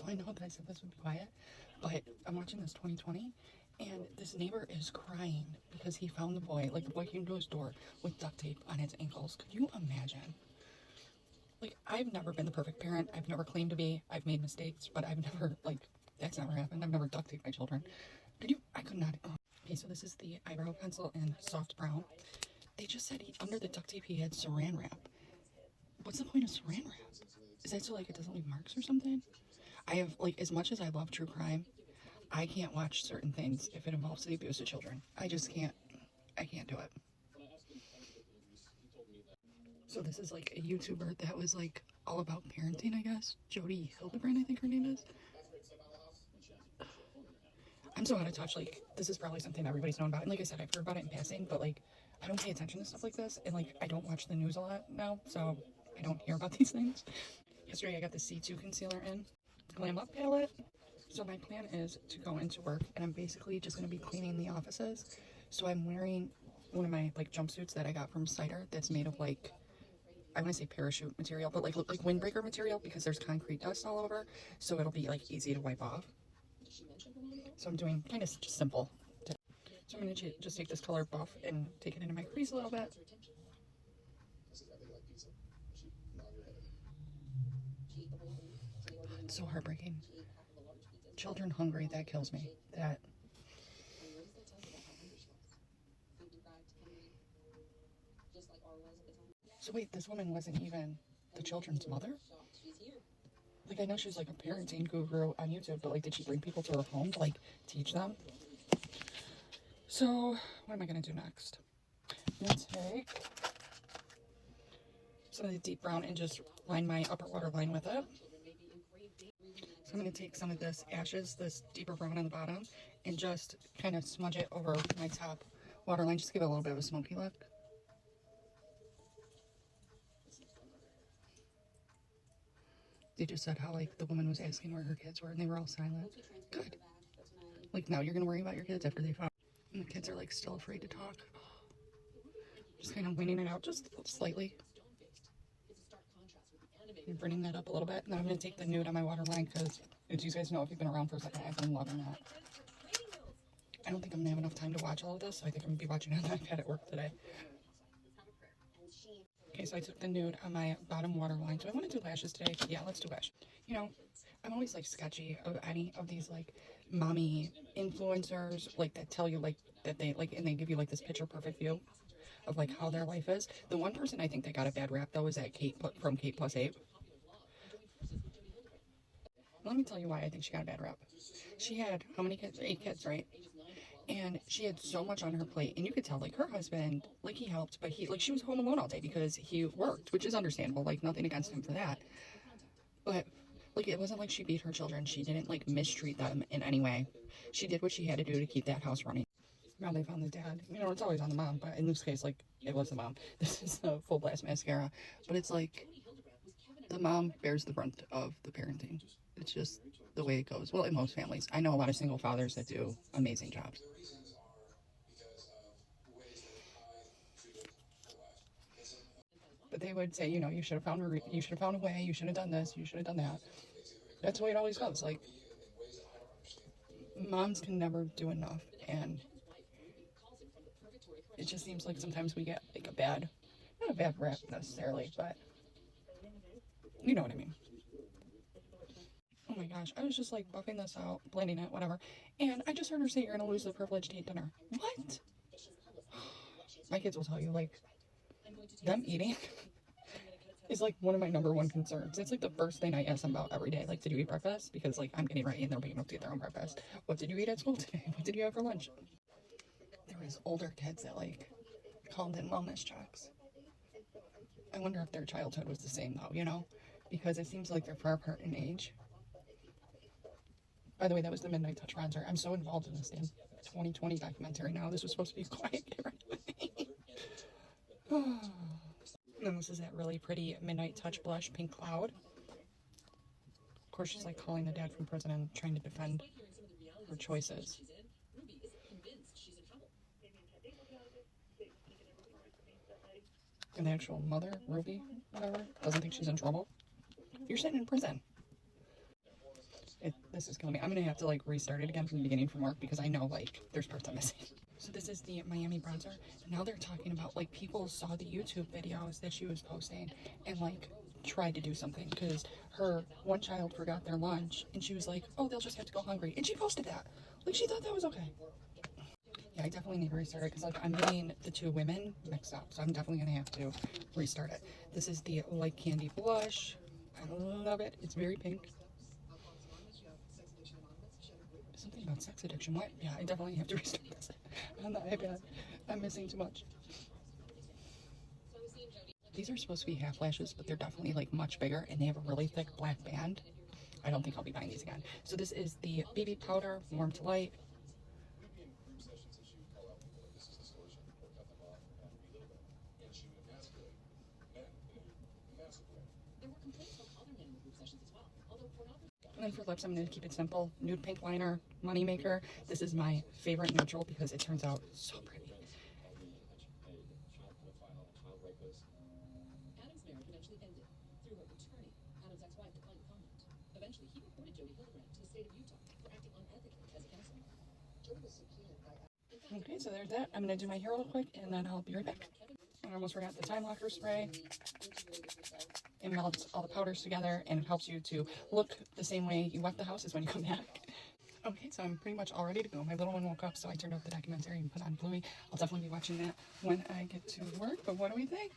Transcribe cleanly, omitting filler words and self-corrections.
So I know that I said this would be quiet, but I'm watching this 2020, and this neighbor is crying because he found the boy came to his door with duct tape on his ankles. Could you imagine? Like, I've never been the perfect parent. I've never claimed to be. I've made mistakes, but I've never, that's never happened. I've never duct taped my children. I could not. Okay, so this is the eyebrow pencil in soft brown. They just said under the duct tape he had saran wrap. What's the point of saran wrap? Is that so, it doesn't leave marks or something? I have, as much as I love true crime, I can't watch certain things if it involves the abuse of children. I just can't. I can't do it. So this is, a YouTuber that was, all about parenting, I guess. Jody Hildebrand, I think her name is. I'm so out of touch. This is probably something everybody's known about. And like I said, I've heard about it in passing, but, I don't pay attention to stuff like this. And, I don't watch the news a lot now, so I don't hear about these things. Yesterday, I got the C2 concealer in. Glam Up palette. So my plan is to go into work, and I'm basically just going to be cleaning the offices. So I'm wearing one of my, jumpsuits that I got from Cider that's made of, I want to say parachute material, but, windbreaker material, because there's concrete dust all over, so it'll be, easy to wipe off. So I'm doing kind of just simple. So I'm going to just take this color buff and take it into my crease a little bit. It's so heartbreaking. Children hungry, that kills me. That. So wait, this woman wasn't even the children's mother? I know she's a parenting guru on YouTube, but did she bring people to her home to teach them? So what am I gonna do next? I'm gonna take some of the deep brown and just line my upper waterline with it. So I'm gonna take some of this ashes, this deeper brown on the bottom, and just kind of smudge it over my top waterline, just to give it a little bit of a smoky look. They just said how the woman was asking where her kids were, and they were all silent. Good. Now you're gonna worry about your kids after they found. And the kids are still afraid to talk. Just kind of winging it out just slightly. And bringing that up a little bit. Now I'm gonna take the nude on my waterline because, as you guys know, if you've been around for a second, I've been loving that. I don't think I'm gonna have enough time to watch all of this, so I think I'm gonna be watching on the iPad at work today. Okay, so I took the nude on my bottom waterline. Do I want to do lashes today? Yeah, let's do lashes. I'm always sketchy of any of these mommy influencers that tell you that they and they give you this picture perfect view of how their life is. The one person I think that got a bad rap though is that Kate from Kate Plus 8. Let me tell you why I think she got a bad rap. She had how many kids? 8 kids, right? And she had so much on her plate, and you could tell her husband he helped, but she was home alone all day because he worked, which is understandable. Nothing against him for that, but it wasn't she beat her children. She didn't mistreat them in any way. She did what she had to do to keep that house running. Now they found the dad. It's always on the mom, but in this case it was the mom. This is the Full Blast Mascara, but it's the mom bears the brunt of the parenting. It's just the way it goes. Well, in most families. I know a lot of single fathers that do amazing jobs. But they would say, you should have found a way, you should have done this, you should have done that. That's the way it always goes. Moms can never do enough, and it just seems sometimes we get a bad, not a bad rap necessarily, but you know what I mean. Oh my gosh, I was just buffing this out, blending it, whatever, and I just heard her say you're gonna lose the privilege to eat dinner. What? My kids will tell you, them eating is one of my number one concerns. It's the first thing I ask them about every day. Did you eat breakfast? Because I'm getting ready and they're being able to get their own breakfast. What did you eat at school today? What did you have for lunch? There was older kids that called in wellness checks. I wonder if their childhood was the same though, because it seems they're far apart in age. By the way, that was the Midnight Touch bronzer. I'm so involved in this damn 2020 documentary now. This was supposed to be quiet. Get ready with me. And then this is that really pretty Midnight Touch blush, Pink Cloud. Of course, she's calling the dad from prison and trying to defend her choices. And the actual mother, Ruby, whatever, doesn't think she's in trouble. You're sitting in prison. This is killing me. I'm gonna have to like restart it again from the beginning from work because I know like there's parts I'm missing. So this is the Miami bronzer. And now they're talking about like people saw the YouTube videos that she was posting and like tried to do something because her one child forgot their lunch and she was like, oh, they'll just have to go hungry. And she posted that. Like she thought that was okay. Yeah, I definitely need to restart it because like I'm getting the two women mixed up. So I'm definitely gonna have to restart it. This is the Light Candy Blush. I love it. It's very pink. Something about sex addiction. What? Yeah, I definitely have to restart this on the iPad. I'm missing too much. These are supposed to be half lashes, but they're definitely like much bigger and they have a really thick black band. I don't think I'll be buying these again. So this is the BB powder, warm to light. And then for lips, I'm going to keep it simple. Nude pink liner, money maker. This is my favorite neutral because it turns out so pretty. Adam's marriage eventually ended through her attorney. Adam's ex-wife declined to comment. Eventually, he reported Jody Hildebrand to the state of Utah for acting unethically as a counselor. Jody was subpoenaed by. Okay, so there's that. I'm going to do my hair real quick and then I'll be right back. I almost forgot the time locker spray. It melts all the powders together and it helps you to look the same way you left the house as when you come back. Okay, so I'm pretty much all ready to go. My little one woke up, so I turned off the documentary and put on Bluey. I'll definitely be watching that when I get to work, but what do we think?